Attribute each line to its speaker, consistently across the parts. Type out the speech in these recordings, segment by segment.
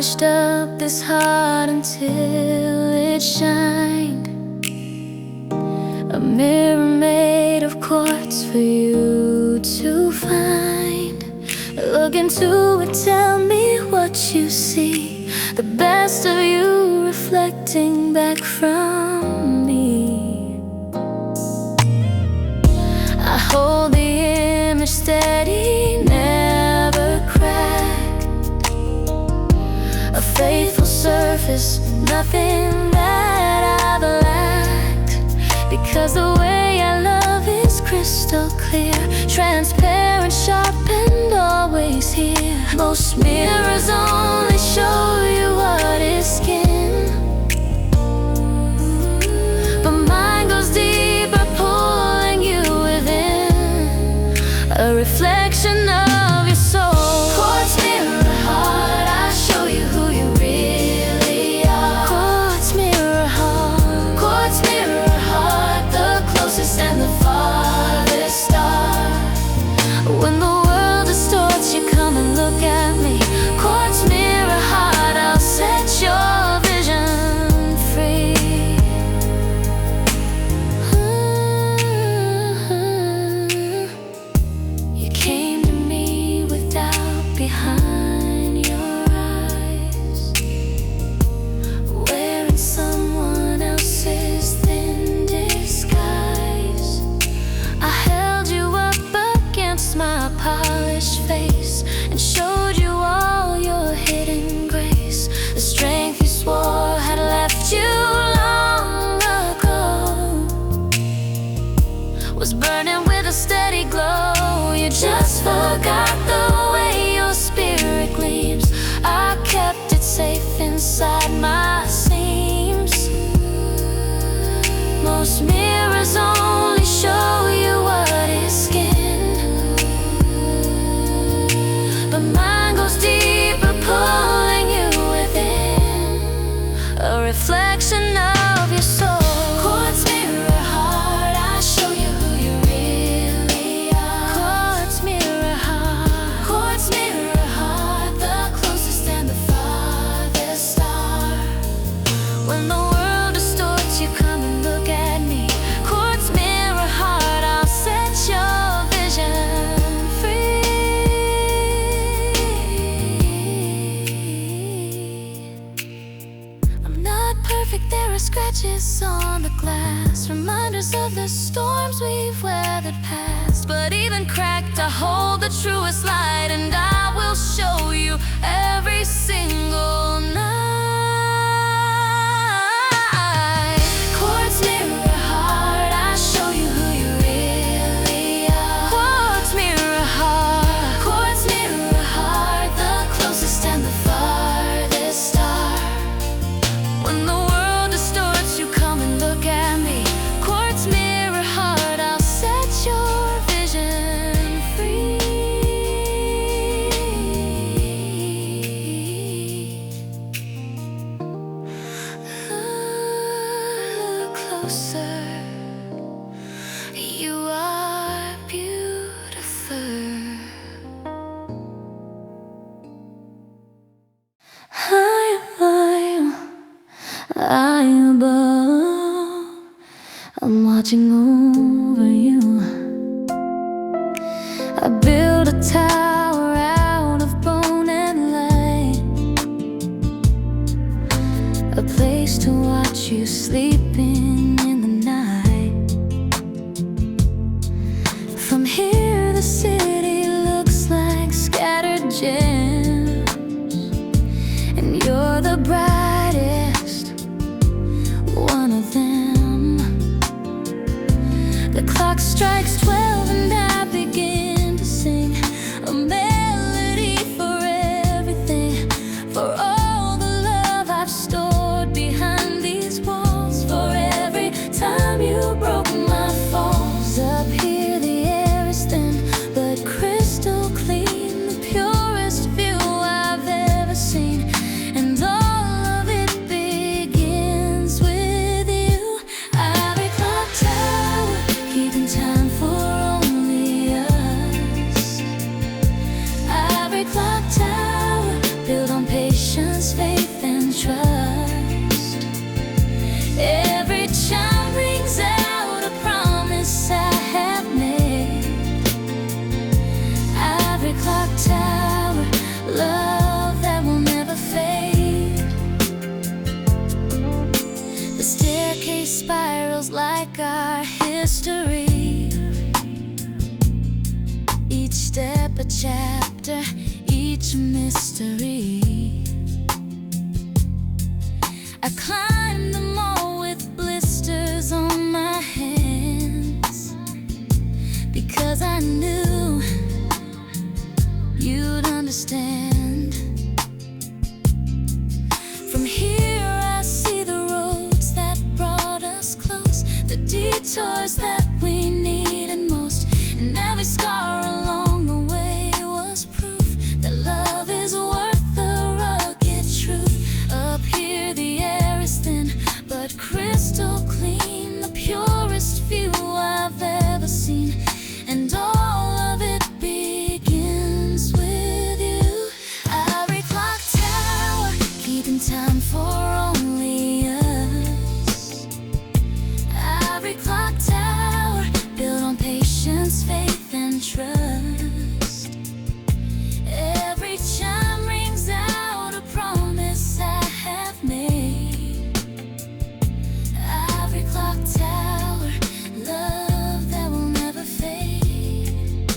Speaker 1: polished up this heart until it shined. A mirror made of quartz for you to find. Look into it, tell me what you see. The best of you reflecting back from me. I hold the image steady, never cracked. A faithful surface, nothing that I've lacked. Because the way I love is crystal clear, transparent, sharp, and always here. Most mirrors only show you what is skin, but mine goes deeper, pulling you within. A reflection of your soul. Quartz mirror heart, I show you who you really are. Quartz mirror heart, quartz mirror heart, the closest and the farthest star. When the world distorts, you come and look at me. Quartz mirror heart, I'll set your vision free. You came to me with doubt behind your eyes, wearing someone else's thin disguise. I held you up against my polished face and showed you all your hidden grace. The strength you swore had left you long ago was burning with a steady glow. You just forgot the way your spirit gleams. I kept it safe inside my seams. Most mirrors only show you what is skin, but mine goes deeper, pulling you within. A reflection of your soul. Quartz mirror heart, I show you who you really are. Quartz mirror heart, quartz mirror heart, the closest and the farthest star. When the world distorts, you come and look at me. Quartz mirror heart, I'll set your vision free. I'm not perfect, there are scratches on the glass, reminders of the storms we've weathered past. But even cracked, I hold the truest light, and I will show you every single night. Quartz mirror heart, I show you who you really are. Quartz mirror heart, quartz mirror heart, the closest and the farthest star. When the world distorts, you come and look at me. Quartz mirror heart, I'll set your vision free. Look closer, you are beautiful. High above, I'm watching over you. I built a tower out of bone and light, a place to watch you sleeping in the night. From here the city looks like scattered gems, and you're the brightest one of them. The clock strikes 12 and I begin to sing a melody for everything, for all the love I've stored behind these walls, for every time you broke my falls. Up here the air is thin but crystal clean, the purest view I've ever seen, and all such a mystery. I climbed the mall with blisters on my hands because I knew you'd understand. From here I see the roads that brought us close, the detours that we needed most, and every scar along the way was proof that love is worth the rugged truth. Up here the air is thin but crystal clean, the purest view I've ever seen, and all of it begins with you. Ivory Clocktower, keeping time for only us. Ivory Clocktower, built on patience, faith, and trust. Every chime rings out a promise I have made. Ivory Clocktower, love that will never fade.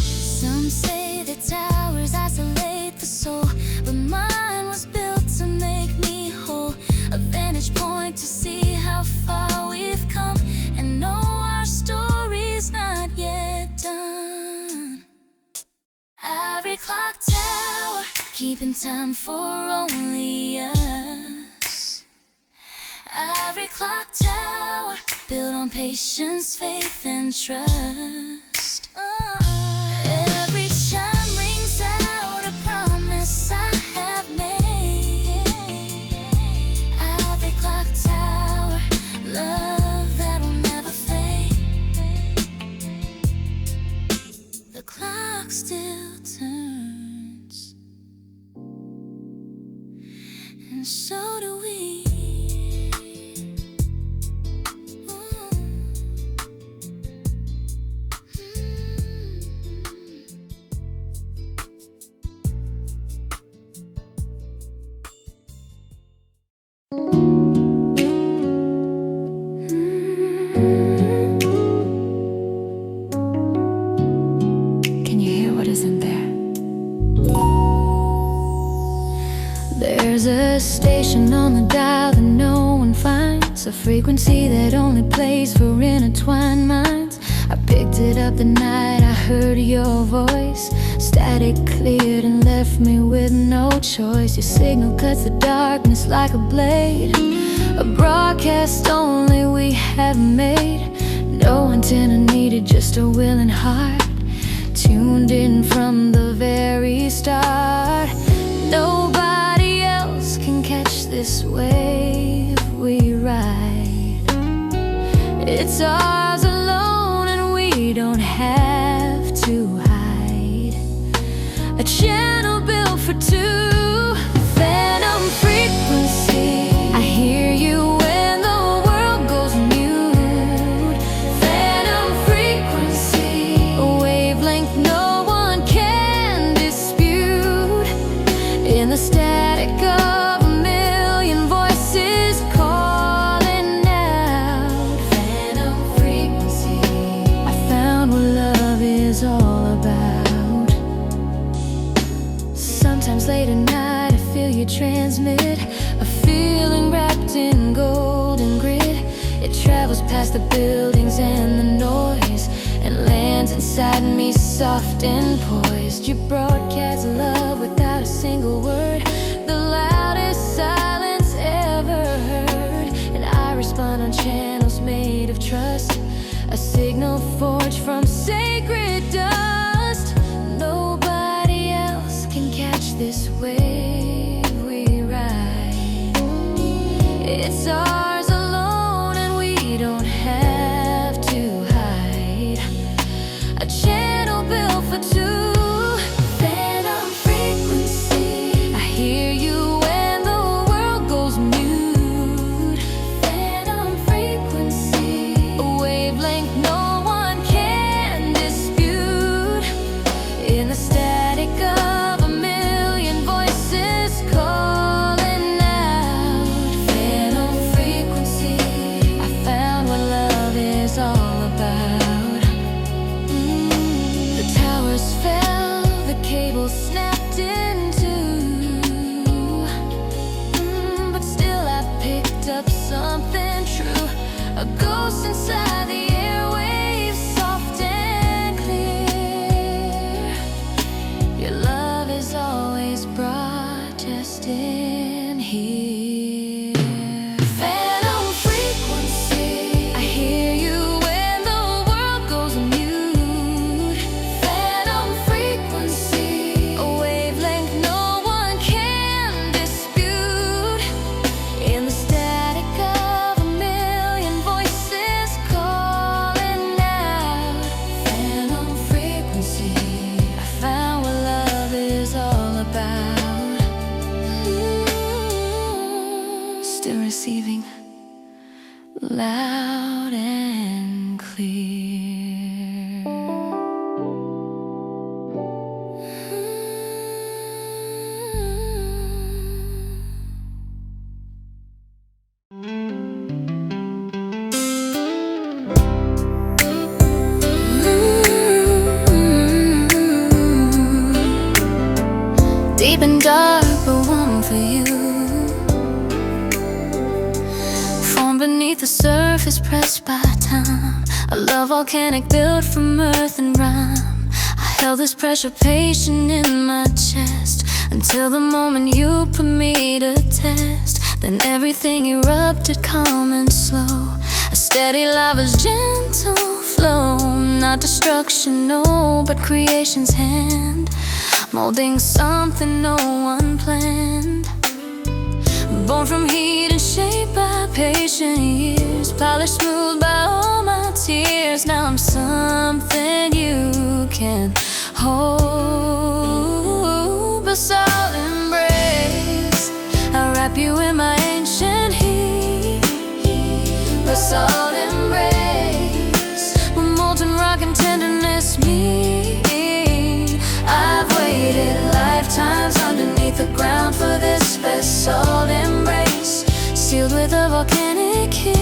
Speaker 1: Some say that towers isolate the soul, but mine was built to make me whole. A vantage point to see how far we've come and know our story's not yet done. Ivory Clocktower, keeping time for only us. Ivory Clocktower, built on patience, faith, and trust. Every chime rings out a promise I have made. Ivory Clocktower, love that will never fade. The clock still turns, and so do we. Can you hear what is in there? There's a station on the dial that no one finds, a frequency that only plays for intertwined minds. I picked it up the night I heard your voice. Static cleared and left me with no choice. Your signal cuts the darkness like a blade, a broadcast only we have made. No antenna needed, just a willing heart, tuned in from the very start. Nobody else can catch this wave we ride. It's ours alone and we don't have to hide. A channel built for two, phantom frequency. I hear you when the world goes mute. Phantom frequency, a wavelength no one can dispute. In the static of a million voices calling out. Phantom frequency, I found what love is all about. Sometimes late at night I feel you transmit a feeling wrapped in golden grid. It travels past the buildings and the noise and lands inside me soft and poised. You broadcast love without a single word, the loudest silence ever heard. And I respond on channels made of trust, a signal forged from sacred dust. Nobody else can catch this wave we ride. It's ours alone and we don't have to hide. A channel built for two. Phantom frequency, I hear you when the world goes mute. Phantom frequency, a wavelength no one can dispute. In the static of a million voices calling out. Phantom frequency. pulse inside the airwaves, soft and clear. Your love is always brought just in here. Phantom frequency, I hear you when the world goes mute. Phantom frequency, a wavelength no one can dispute. In the static of a million voices calling out. Phantom frequency, I found what love is all about. Still receiving loud and clear. Deep and dark, but one for you. Formed beneath the surface, pressed by time. A love volcanic built from earth and rhyme. I held this pressure patient in my chest until the moment you put me to test. Then everything erupted calm and slow. A steady lava's gentle flow. Not destruction, no, but creation's hand, molding something no one planned. Born from heat and shaped by patient years, polished smooth by all my tears. Now I'm something you can hold. Basalt embrace, I wrap you in my ancient heat. Basalt embrace, with molten rock and tenderness meet. I've waited lifetimes underneath the ground for this basalt embrace, sealed with a volcanic kiss.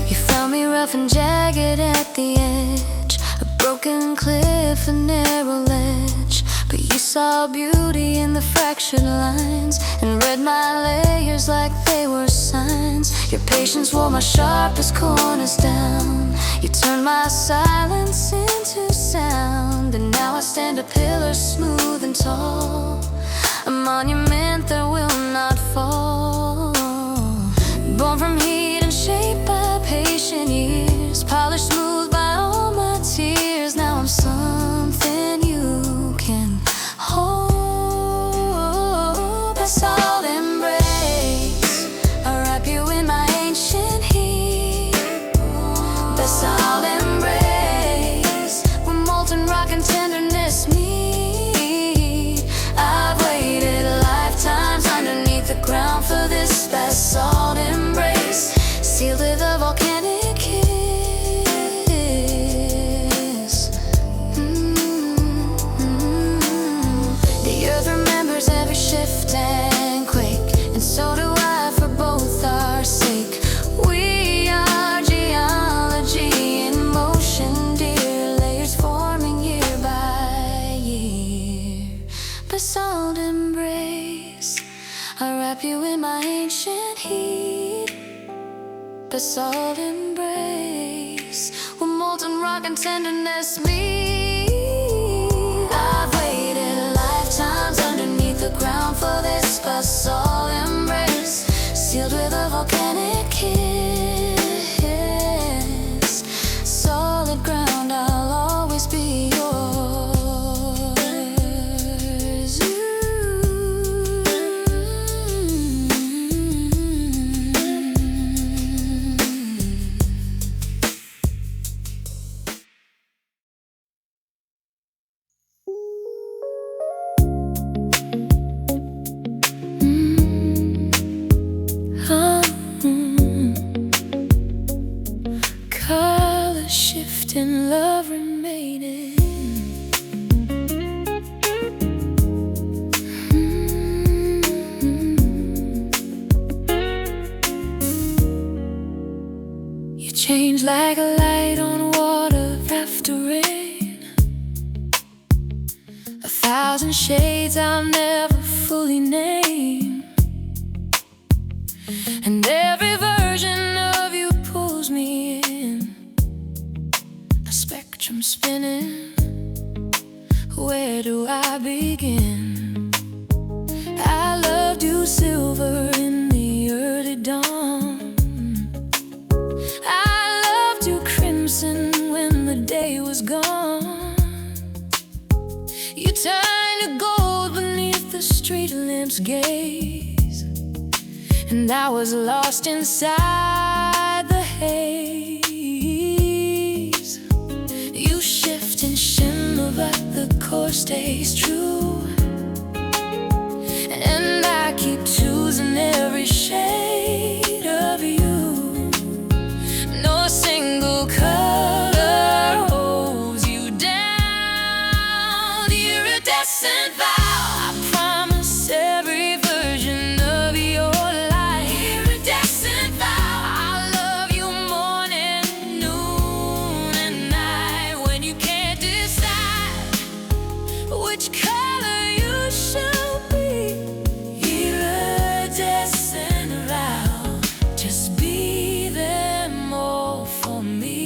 Speaker 1: You found me rough and jagged at the edge, a broken cliff, a narrow ledge. But you saw beauty in the fractured lines and read my layers like they were signs. Your patience wore my sharpest corners down. You turned my silence into sound, and now I stand a pillar smooth and tall, a monument that will not fall. Born from heat and shaped by patient years, polished smooth by all my tears. Now I'm something you can hold. Basalt embrace, I wrap you in my ancient heat. Basalt embrace, where molten rock and tenderness meet. I've waited lifetimes underneath the ground for this basalt embrace, sealed with a volcanic kiss. The earth remembers every shift and quake, and so do I for both our sake. We are geology in motion, dear, layers forming year by year. Basalt embrace, I wrap you in my ancient heat. Basalt embrace, where molten rock and tenderness meet. I've waited lifetimes underneath the ground for this basalt embrace, sealed with a volcanic kiss. Solid ground, I'll always be yours. Color shifting, love remaining. You change like a light on water after rain. 1,000 shades I'll never fully name. And every version of you pulls me in. A spectrum spinning. Where do I begin? I loved you silver in the early dawn. I loved you crimson when the day was gone. You turned to gold beneath the street lamp's gaze, and I was lost inside the haze. You shift and shimmer, but the core stays true. And I keep choosing every shade of you. No single color holds you down. Iridescent vow, I promise every version of your life. Iridescent vow, I love you morning, noon, and night. When you can't decide which color you should be. Iridescent vow, just be them all for me.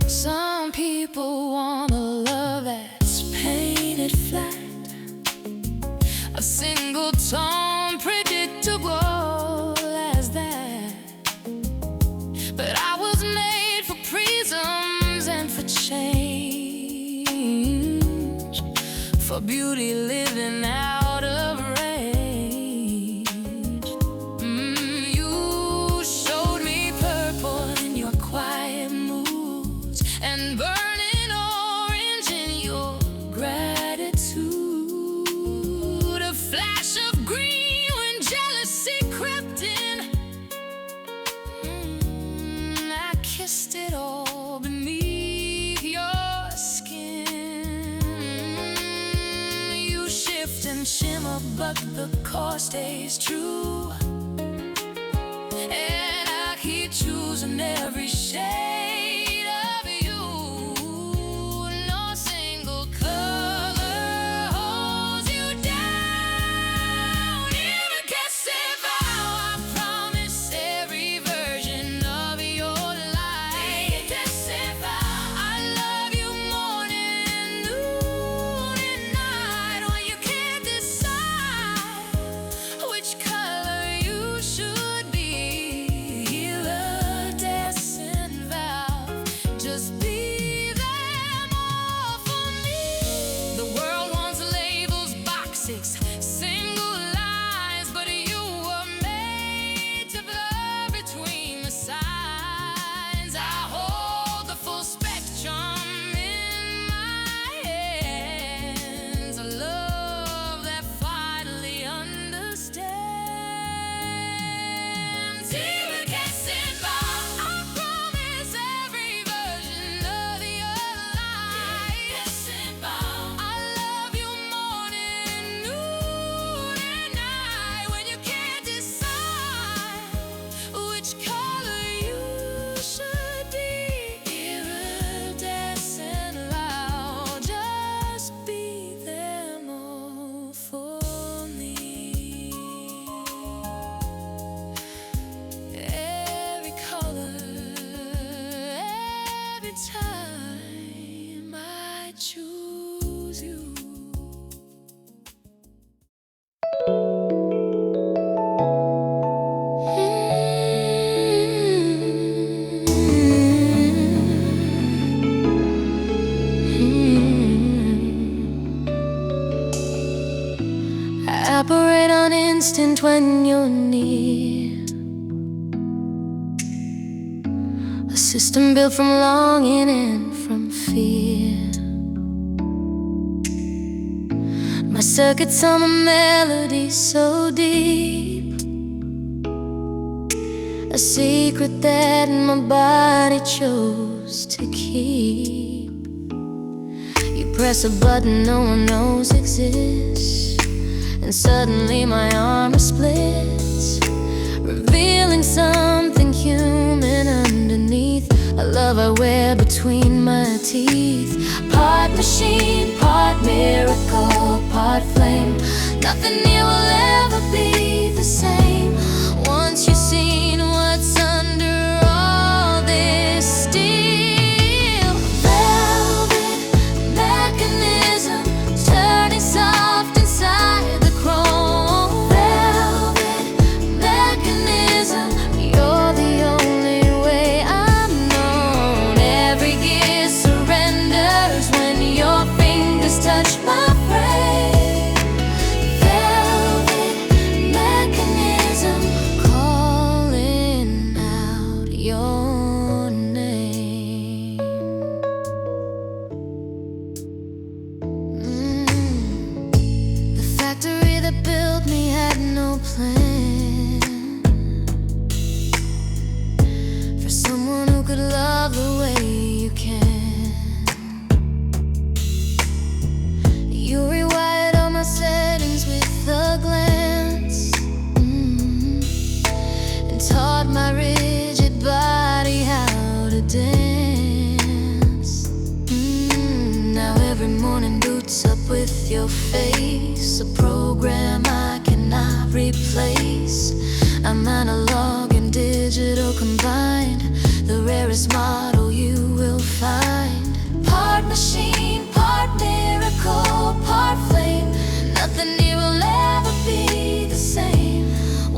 Speaker 1: Some people want a love that's painted flat, a single tone, predictable as that. But I was made for prisms and for change, for beauty living out of range. You showed me purple in your quiet moods, and burning orange in your gratitude. A flash of green when jealousy crept in. I kissed it all beneath your skin. You shift and shimmer, but the core stays true. And I keep choosing every shade of you. No single color holds you down. Iridescent vow, I promise every version of your life. Iridescent vow, I love you morning, noon, and night. When you can't decide which color you should be. Iridescent vow, just be them all for me. The world wants labels, boxes, single lines, but you were made to blur between the signs. I hold the full spectrum in my hands, a love that finally understands. Iridescent vow, I promise every version of your life. Iridescent vow, I love you morning, noon, and night. When you can't decide which color you should be. Iridescent vow, just be them all for me. Every color, every time I choose you. I operate on instinct when you're near, a system built from longing and from fear. My circuits on a melody so deep, a secret that my body chose to keep. You press a button no one knows exists, and suddenly my armor splits, revealing something human underneath. A love I wear between my teeth. Part machine, part miracle, part flame. Nothing here will ever be the same once you've seen what's under all this steel. Velvet mechanism turning soft inside the chrome. Velvet mechanism, you're the only way I've known. Every gear surrenders when your fingers touch my frame. Velvet mechanism calling out your name. The factory that built me had no plan for someone who could love the way you can. You rewired all my settings with a glance, and taught my rigid body how to dance. Now every morning boots up with your face, a program I cannot replace. I'm analog and digital combined, the rarest model you will find. Part machine, part miracle, part flame. Nothing here will ever be the same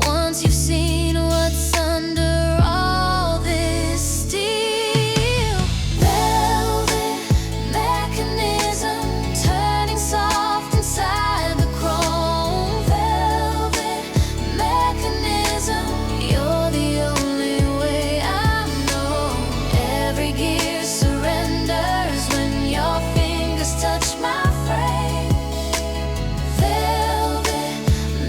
Speaker 1: once you've seen what's under all this steel. Velvet mechanism turning soft inside the chrome. Velvet mechanism, you're the only way I've known. Every gear surrenders when your fingers touch my frame. Velvet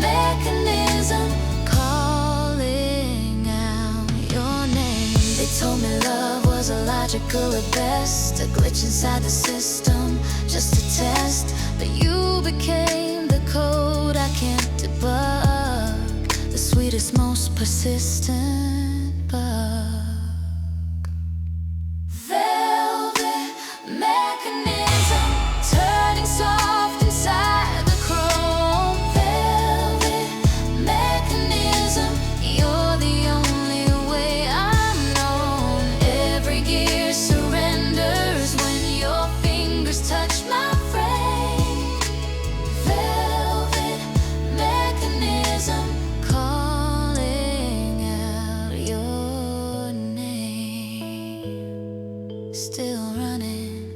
Speaker 1: mechanism calling out your name. They told me love was illogical at best, a glitch inside the system, just a test. But you became the code I can't debug, the sweetest, most persistent bug. Velvet mechanism turning soft inside the chrome. Velvet mechanism, you're the only way I've known. Every gear surrenders when your fingers touch my frame. Velvet mechanism calling out your name. Still running,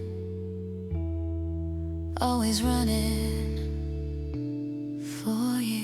Speaker 1: always running for you.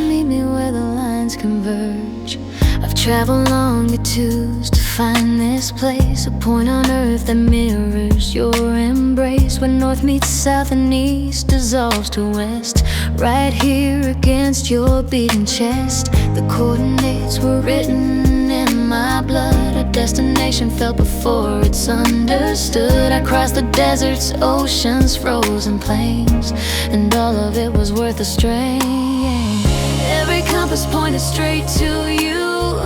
Speaker 1: Meet me where the lines converge. I've traveled longitudes to find this place, a point on earth that mirrors your embrace. When north meets south and east dissolves to west, right here against your beating chest. The coordinates were written in my blood, a destination felt before it's understood. I crossed the deserts, oceans, frozen plains, and all of it was worth the strain. Every compass pointed straight to you,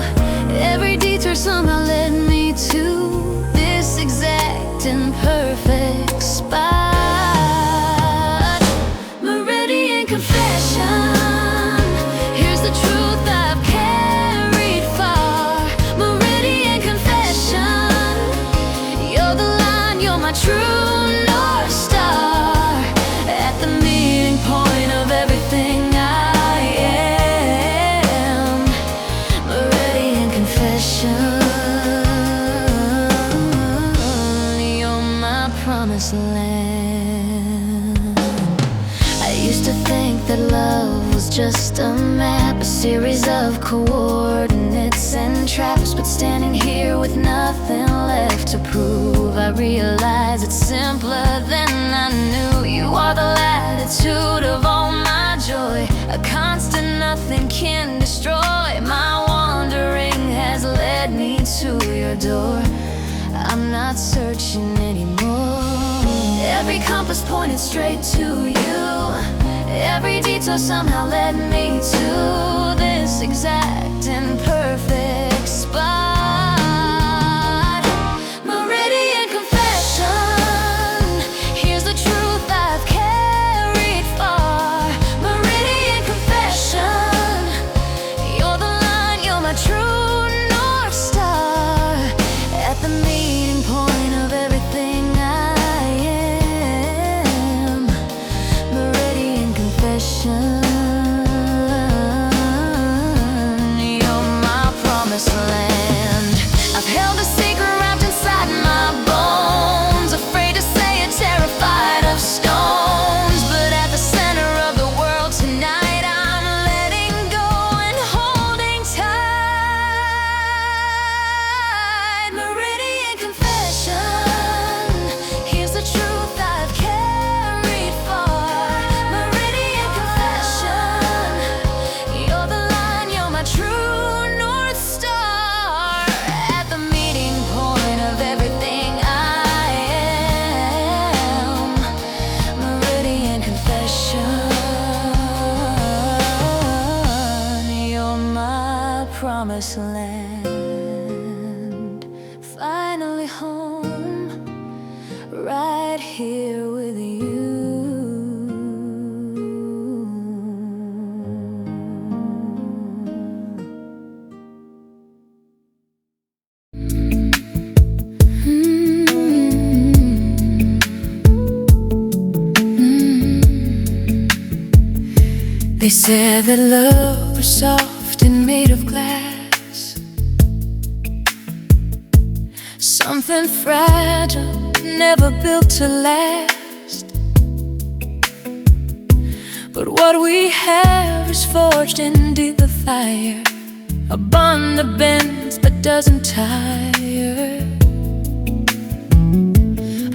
Speaker 1: every detour somehow led me to this exact and perfect spot. Meridian Confession, here's the truth I've carried far. Meridian Confession, you're the line, you're my true North Star. At the meeting point of everything I am, Meridian Confession, you're my promised land. I used to think that love was just a map, a series of coordinates and traps. But standing here with nothing left to prove, I realize it's simpler than I knew. You are the latitude of all my joy, a constant nothing can destroy. My wandering has led me to your door. I'm not searching anymore. Every compass pointed straight to you. Every detour somehow led me to this exact and perfect spot. Meridian Confession, here's the truth I've carried far. Meridian Confession, you're the line, you're my true North Star. At the meeting point of everything I am, Meridian Confession. You're my promised land. I've held a secret wrapped inside my bones, afraid to say it, terrified of stones. But at the center of the world tonight, I'm letting go and holding tight. Meridian Confession, here's the truth I've carried far. Meridian Confession, you're the line, you're my true North Star. At the meeting point of everything I am, Meridian Confession. You're my promised land. Finally home, right here with you. They said that love was soft and made of glass, something fragile, never built to last. But what we have is forged into the fire, a bond that bends but doesn't tire.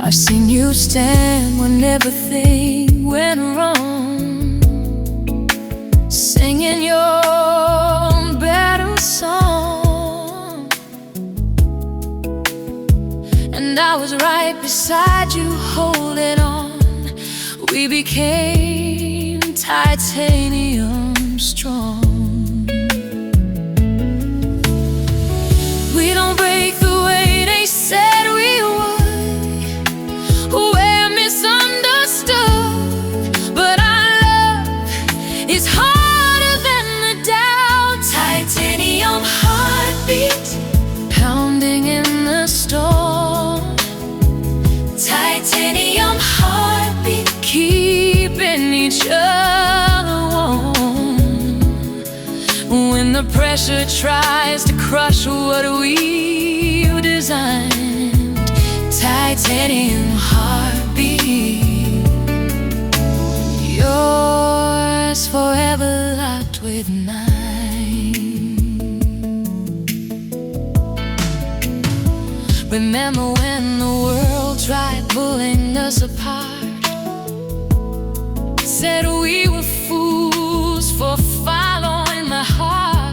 Speaker 1: I've seen you stand when everything went wrong, singing your own battle song. And I was right beside you, holding on. We became titanium strong. We don't break the way they said we would. We're misunderstood, but our love is harder than the doubt. Titanium heartbeat pounding in the storm. Titanium heartbeat keeping each other warm. When the pressure tries to crush what we've designed, titanium heartbeat, yours forever locked with mine. Remember when the world tried pulling us apart, said we were fools for following the heart.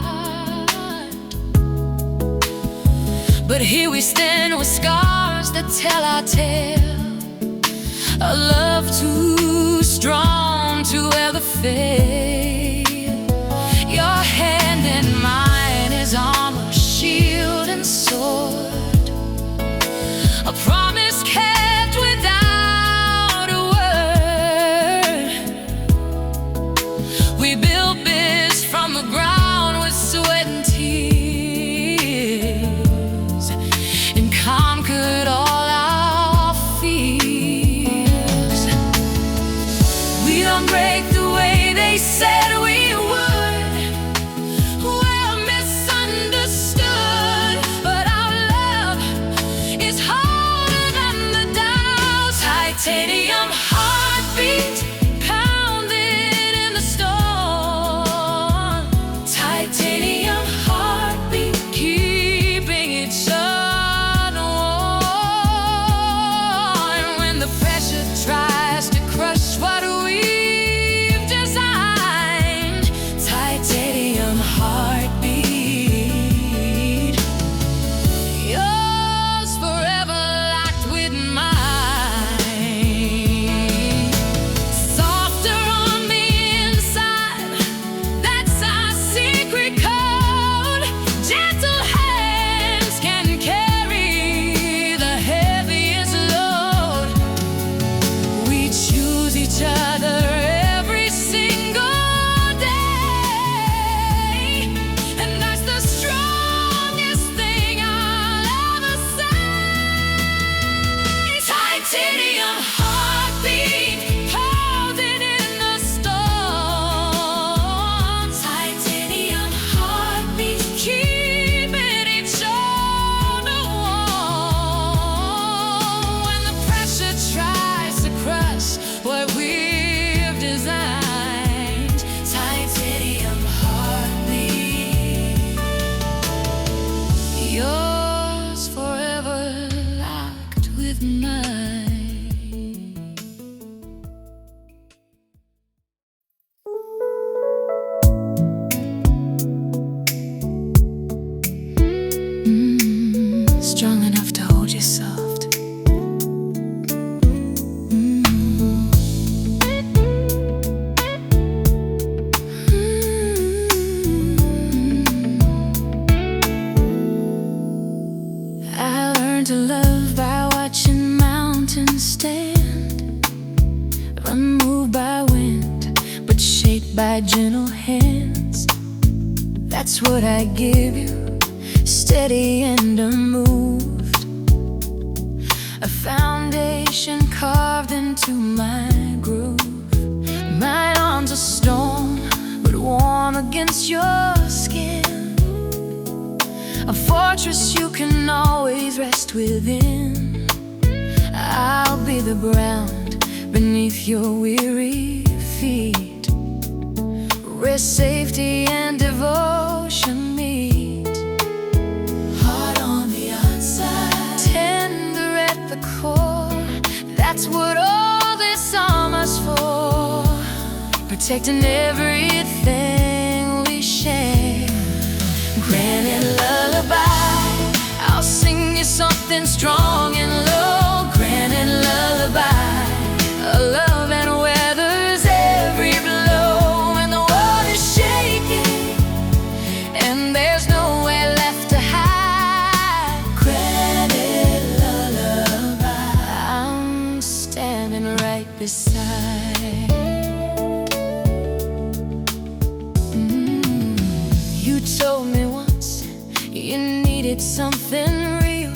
Speaker 1: But here we stand with scars that tell our tale, a love too strong to ever fail. Your hand in mine is armor, shield and sword, a promise kept without a word. We built this from the ground with sweat and tears, and conquered all our fears. We don't break the way they say what I give you, steady and unmoved. A foundation carved into my groove. My arms are stone, but warm against your skin. A fortress you can always rest within. I'll be the ground beneath your weary feet, where safety and devotion meet. Heart on the outside, tender at the core. That's what all this summer's for, protecting everything we share. Granite Lullaby, I'll sing you something strong and low. Granite Lullaby, a love that weathers every blow. And the world is shaking, and there's nowhere left to hide. Granite Lullaby, I'm standing right beside. You told me once you needed something real,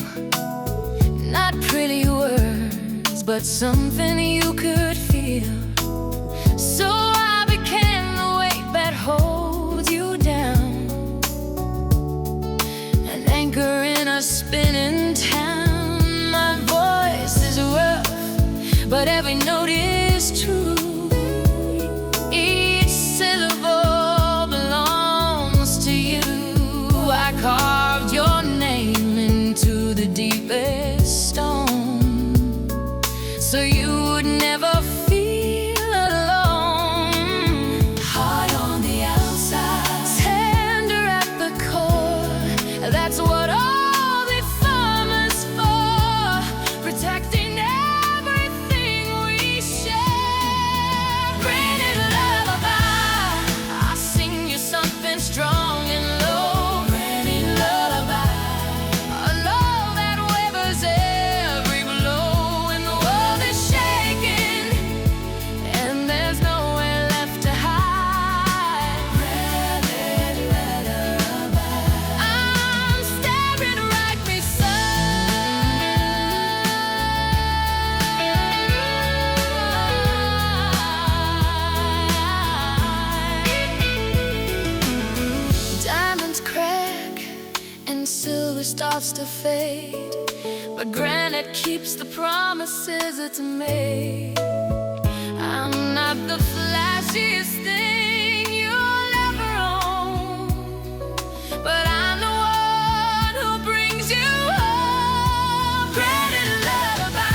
Speaker 1: not pretty words, but something you could feel. So I became the weight that holds you down, an anchor in a spinning town. My voice is rough, but every note is true. Each syllable belongs to you. I carved your name into the deepest stone, so you would never feel alone. Heart on the outside, tender at the core. That's what all the farmers for, protecting everything we share. Granite Lullaby, I'll sing you something strong and low. Granite Lullaby, a love that weathers every blow. And the world is shaking, and there's nowhere left to hide. Granite Lullaby, I'm staring right beside. Diamonds crack and silver starts to fade, but granite keeps the promises it's made. I'm not the flashiest thing you'll ever own, but I'm the one who brings you home. Granite Lullaby,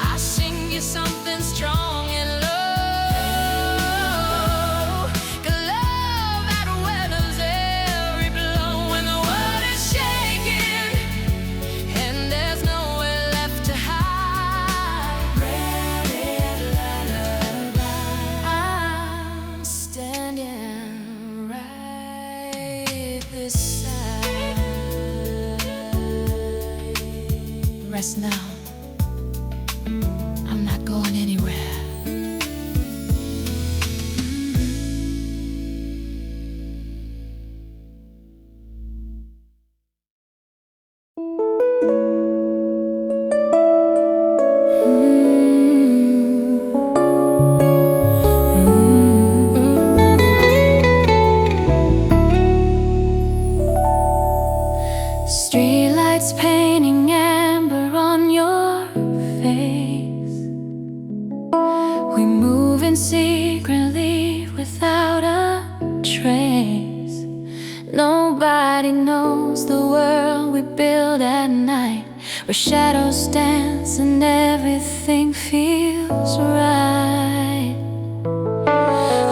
Speaker 1: I'll sing you something strong and low. Love that weathers every blow. When the world is shaking, and there's nowhere left to hide. Granite Lullaby, I'm standing right beside. Rest now, I'm not going anywhere. Streetlights painting amber on your face. We move in secretly without a trace. Nobody knows the world we build at night, where shadows dance and everything feels right.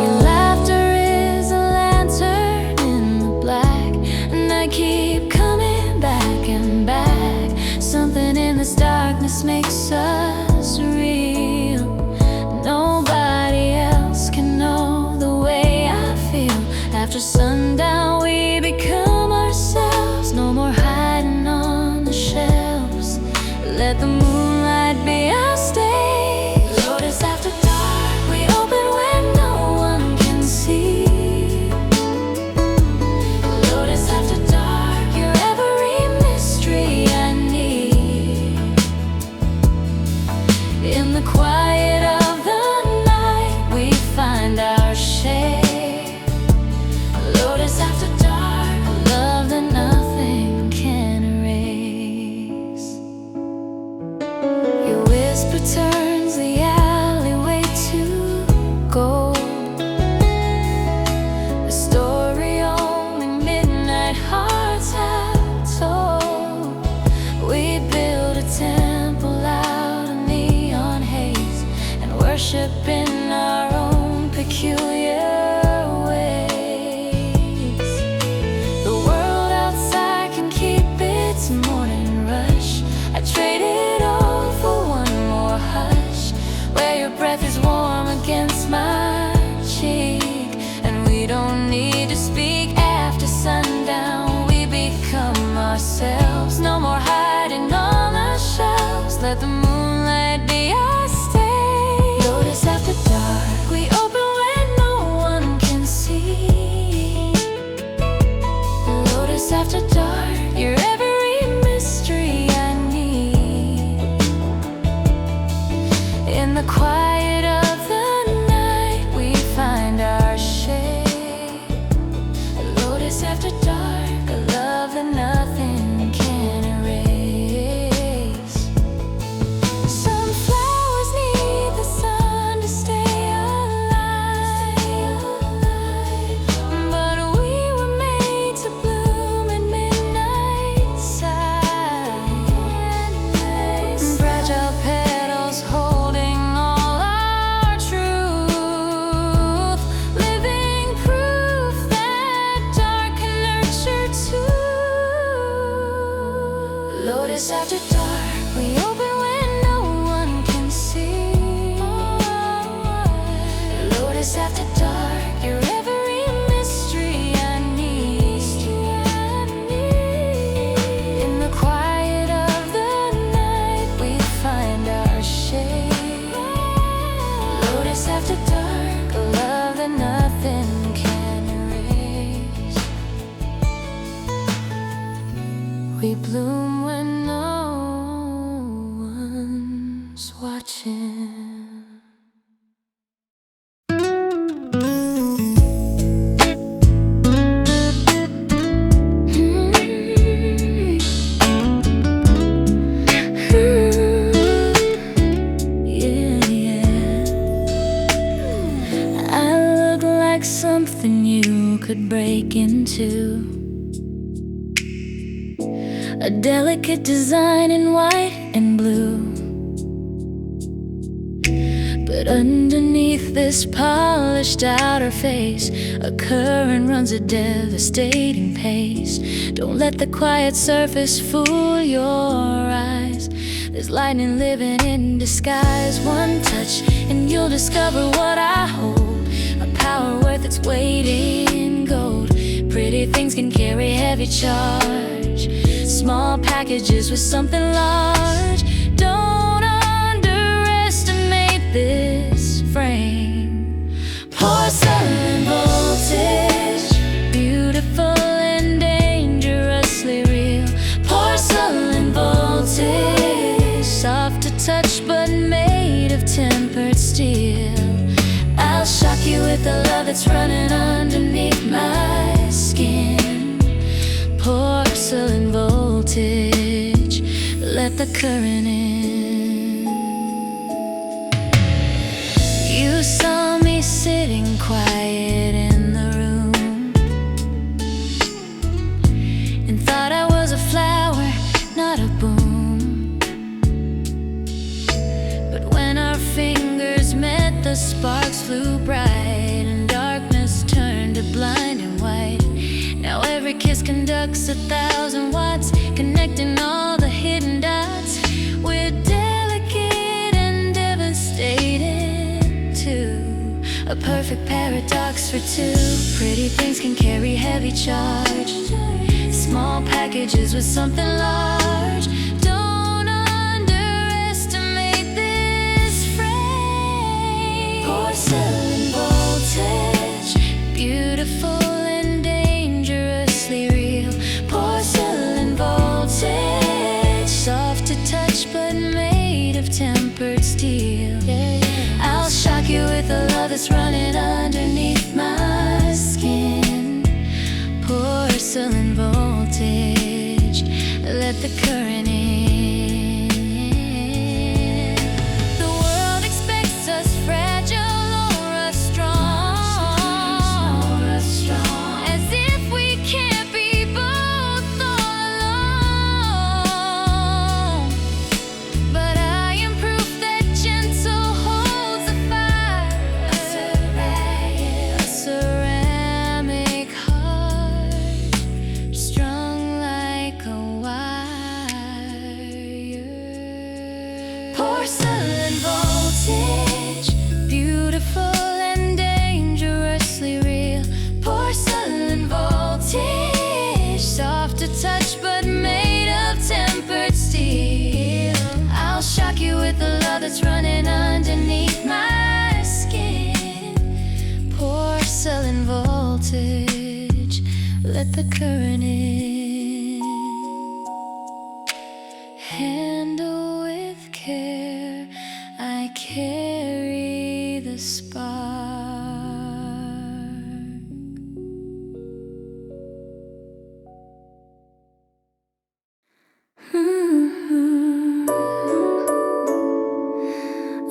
Speaker 1: Your laughter is a lantern in the black, and I keep coming back and back. Something in this darkness makes us real. Nobody else can know the way I feel. After sundown we become ourselves. No more hiding on the shelves. Let the moonlight be our stage. Lotus after dark, we open when no one can see. Lotus after dark, we open when no one can see. Lotus after dark, you're every mystery I need. In the quiet of the night, we find our shade. Lotus after dark, a love that nothing can erase. We bloom when no one's watching. Something you could break into, a delicate design in white and blue. But underneath this polished outer face, a current runs at devastating pace. Don't let the quiet surface fool your eyes. There's lightning living in disguise. One touch and you'll discover what I hold, a power worth its weight in gold. Pretty things can carry heavy charge, small packages with something large. Don't underestimate this frame. Porcelain voltage, beautiful and dangerously real. Porcelain voltage, soft to touch but made of tempered steel. I'll shock you with the love that's running underneath my skin. Porcelain voltage, let the current in. You saw me sitting quiet in the room and thought I was a flower, not a boom. But when our fingers met, the sparks flew bright and darkness turned to blinding white. Now every kiss conducts 1,000 watts, connecting all the hidden dots. We're delicate and devastated too, a perfect paradox for two. Pretty things can carry heavy charge, small packages with something large. Don't underestimate this frame. Porcelain voltage, beautiful and dangerously real. Porcelain voltage, soft to touch but made of tempered steel. I'll shock you with a love that's running underneath my skin. Porcelain voltage, let the current in. The world expects us fragile or strong, as if we can't be both all alone. But I am proof that gentle holds the fire, a ceramic heart, strung like a wire. Porcelain voltage, beautiful and dangerously real. Porcelain voltage, soft to touch but made of tempered steel. I'll shock you with the love that's running underneath my skin. Porcelain voltage, let the current in. Handle with care, I carry the spark.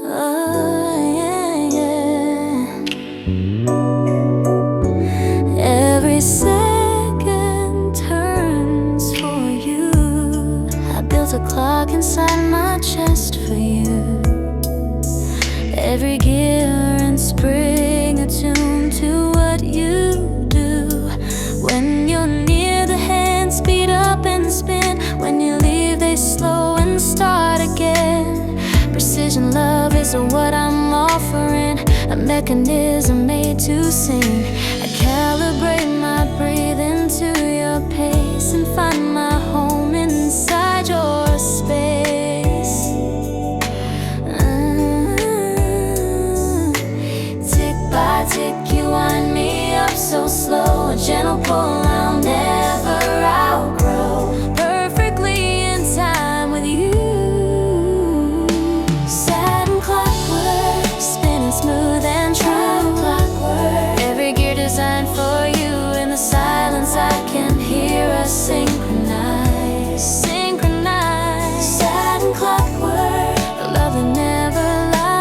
Speaker 1: Oh, yeah, yeah. Every second turns for you. I built a clock inside my chest for you. Every gear and spring attuned to what you do. When you're near, the hands speed up and spin. When you leave, they slow taste of what I'm offering, a mechanism made to sing. I calibrate my breathing to your pace and find my home inside your space. Tick by tick, you wind me up so slow, a gentle pull I'll never outgrow. Perfectly in time with you. Satin clockwork, spinning smooth and true. Clockwork, every gear designed for you. In the silence I can hear us synchronize. Synchronize. Satin clockwork, the love that never lies.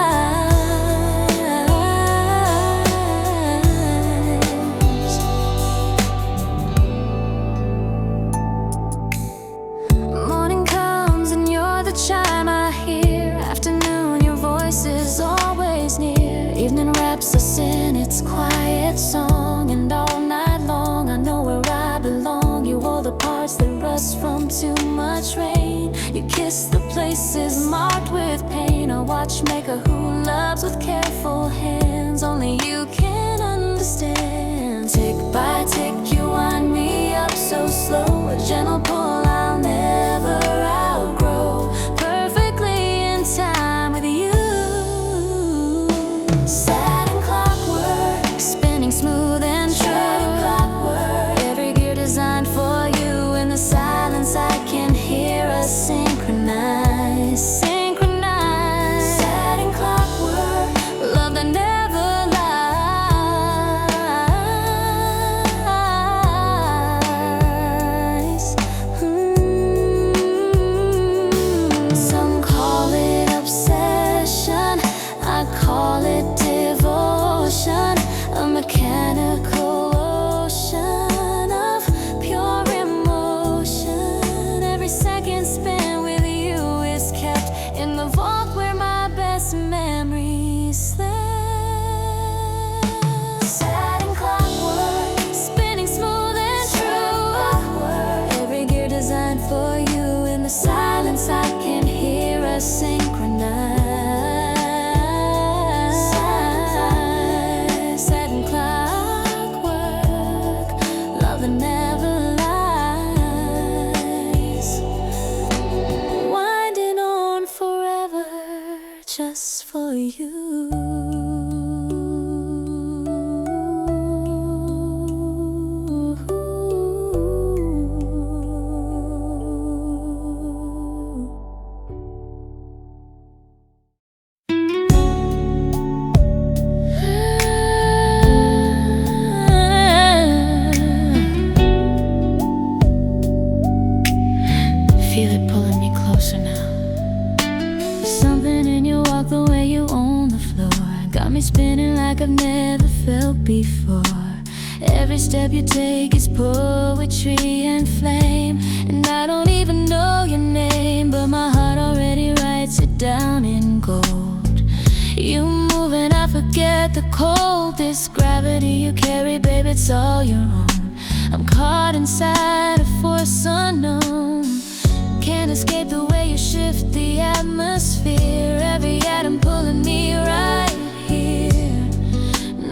Speaker 1: Morning comes and you're the chime I hear. Afternoon, your voice is always near. Evening wraps us in its quiet song, and all night long I know where I belong. You hold the parts that rust from too much rain. You kiss the places marked with pain. A watchmaker who loves with careful hands. Only you can understand. Tick by tick, you wind me up so slow, a gentle pull I'll never outgrow. Perfectly in time with you. Satin clockwork, spinning smooth and true. Satin clockwork, every gear designed for you. In the silence I can hear us synchronize. Synchronize. Satin clockwork, love that never lies. Some call it obsession, I call it devotion. A mechanical ocean of pure emotion. Every second spent with you is kept in the vault where my best memories slept. Satin clockwork, spinning smooth and true. Every gear designed for you. In the silence I can hear us synchronize. Satin clockwork, love that never lies. Winding on forever just for you. Feel it pulling me closer now. Something in your walk, the way you own the floor, got me spinning like I've never felt before. Every step you take is poetry and flame, and I don't even know your name, but my heart already writes it down in gold. You move and I forget the cold. This gravity you carry, babe, it's all your own. I'm caught inside a force unknown. Can't escape the way you shift the atmosphere. Every atom pulling me right here.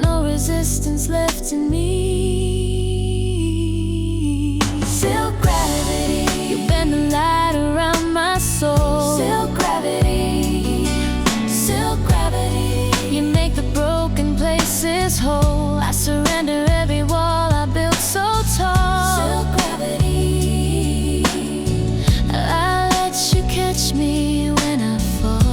Speaker 1: No resistance left in me. Silk gravity, you bend the light around my soul. Silk gravity, silk gravity, you make the broken places whole. I surrender every wall I built so tall. Silk gravity, I let you catch me when I fall.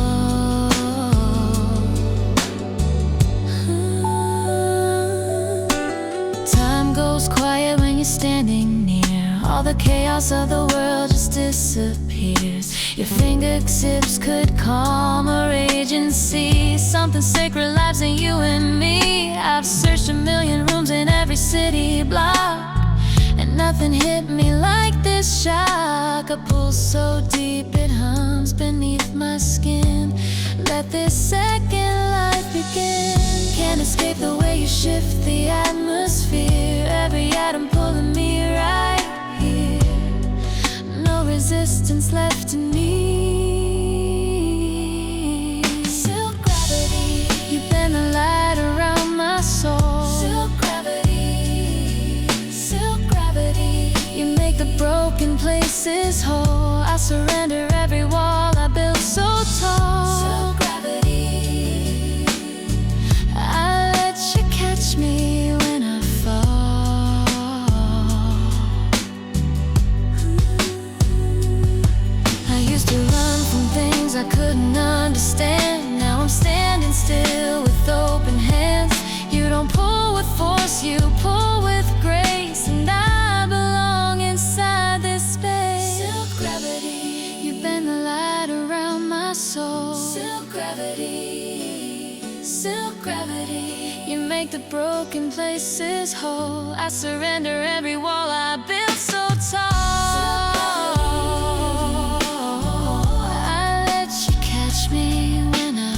Speaker 1: Time goes quiet when you're standing near. All the chaos of the world just disappears. Your fingertips could calm a raging sea. Something sacred lives in you and me. I've searched a million rooms in every city block, and nothing hit me like this shock. A pulse so deep it hums beneath my skin. Let this second life begin. Can't escape the way you shift the atmosphere. Every atom pulling me right here. No resistance left in me. Silk gravity. broken places whole. I surrender every wall I built so tall. So gravity, I let you catch me when I fall. I used to run from things I couldn't understand. Now I'm standing still with open hands. You don't pull with force, you pull with grace, and I belong inside this space. Silk gravity, you bend the light around my soul. Silk gravity, silk gravity, you make the broken places whole. I surrender every wall I built so tall. I let you catch me when I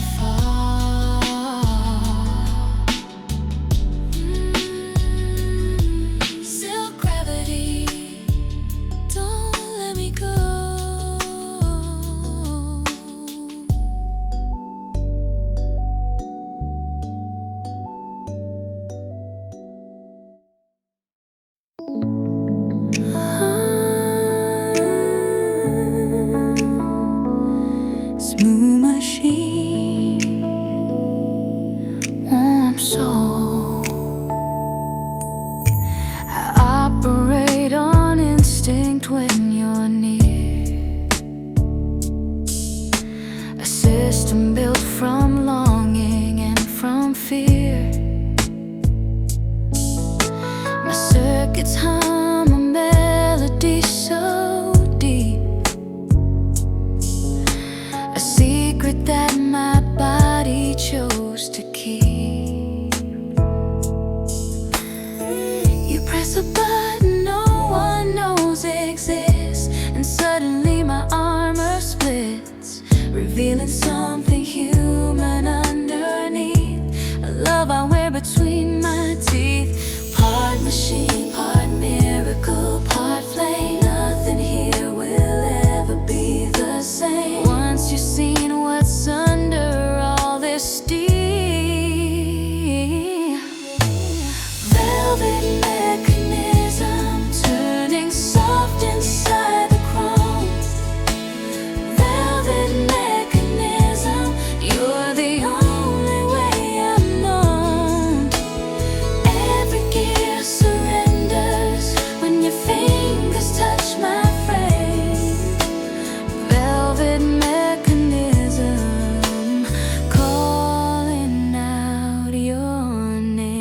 Speaker 1: revealing something human underneath. A love I wear between my teeth. Part machine, part miracle, part flame. Nothing here will ever be the same. Once you've seen what's under all this steam, velvet mechanism turning soft inside the chrome. Velvet mechanism, you're the only way I've known. Every gear surrenders when your fingers touch my frame. Velvet mechanism calling out your name.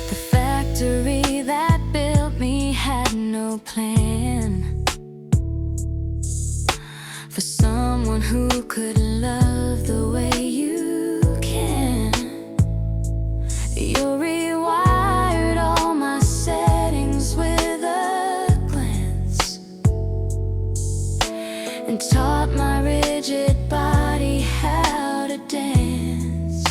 Speaker 1: The factory that built me had no plan for someone who could love the way you can. You rewired all my settings with a glance and taught my rigid body how to dance.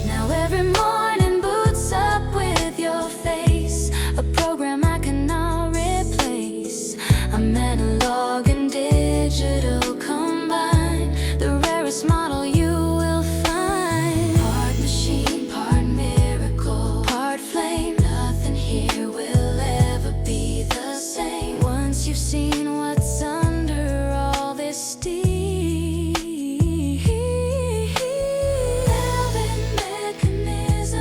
Speaker 1: Now every morning boots up with your face, a program I cannot replace. I'm analog and digital combined, the rarest model you will find. Part machine, part miracle, part flame. Nothing here will ever be the same. Once you've seen what's under all this steam, velvet mechanism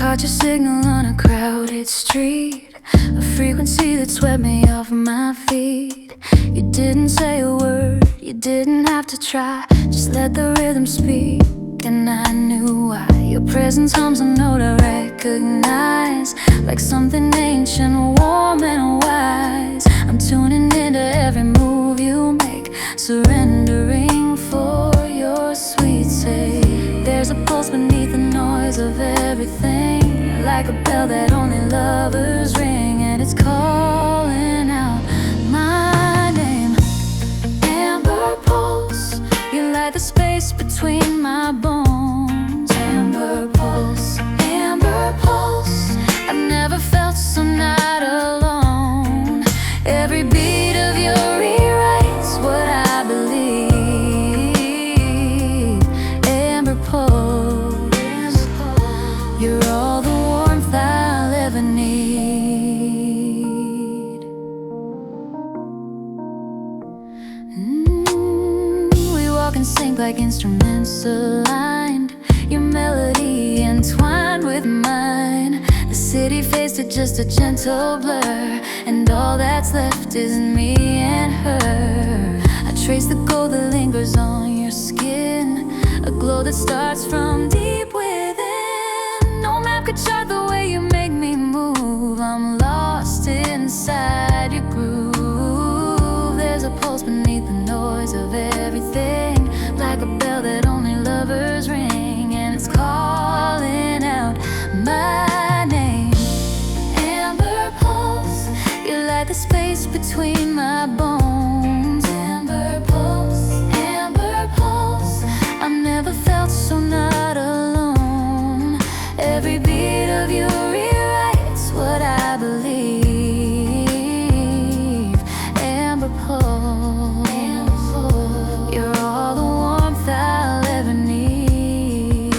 Speaker 1: caught your signal on a crowded street, a frequency that swept me off my feet. You didn't say a word, you didn't have to try, just let the rhythm speak. And I knew why. Your presence hums a note I recognize, like something ancient, warm and wise. I'm tuning into every move you make, surrendering for your sweet sake. There's a pulse beneath the noise of everything, like a bell that only lovers ring, and it's calling out my name. Amber pulse, you light the space between my bones. Amber pulse, amber pulse, I've never felt so not alone. Every beat of your rewrites what I believe. Amber pulse, you're all the warmth I'll ever need. We walk in sync like instruments aligned, your melody entwined with mine. The city fades to just a gentle blur, and all that's left is me and her. I trace the gold that lingers on your skin, a glow that starts from deep within. No map could chart the way you make me move. I'm lost inside your groove. There's a pulse beneath the noise of everything, like a bell that only lovers ring, and it's calling out my name. Amber pulse, you light the space between my bones. Amber pulse, I've never felt so not alone. Every beat of you rewrites what I believe. Amber pulse, you're all the warmth I'll ever need.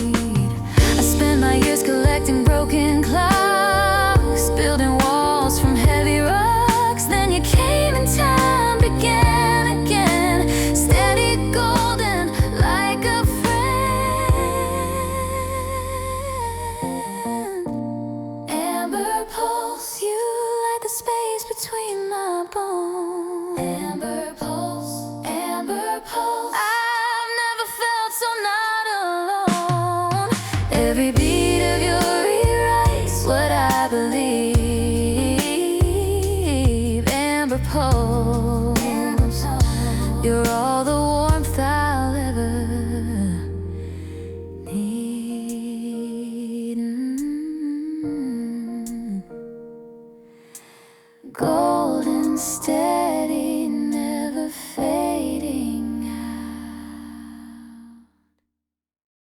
Speaker 1: I spent my years collecting broken clocks, building walls from heavy rocks. Then you came and time began again, steady golden like a friend. Amber pulse, you light the space between my bones. Amber pulse, I've never felt so not alone. Every beat of your rewrites what I believe. Amber pulse, you're all the warmth I'll ever need. Golden stairs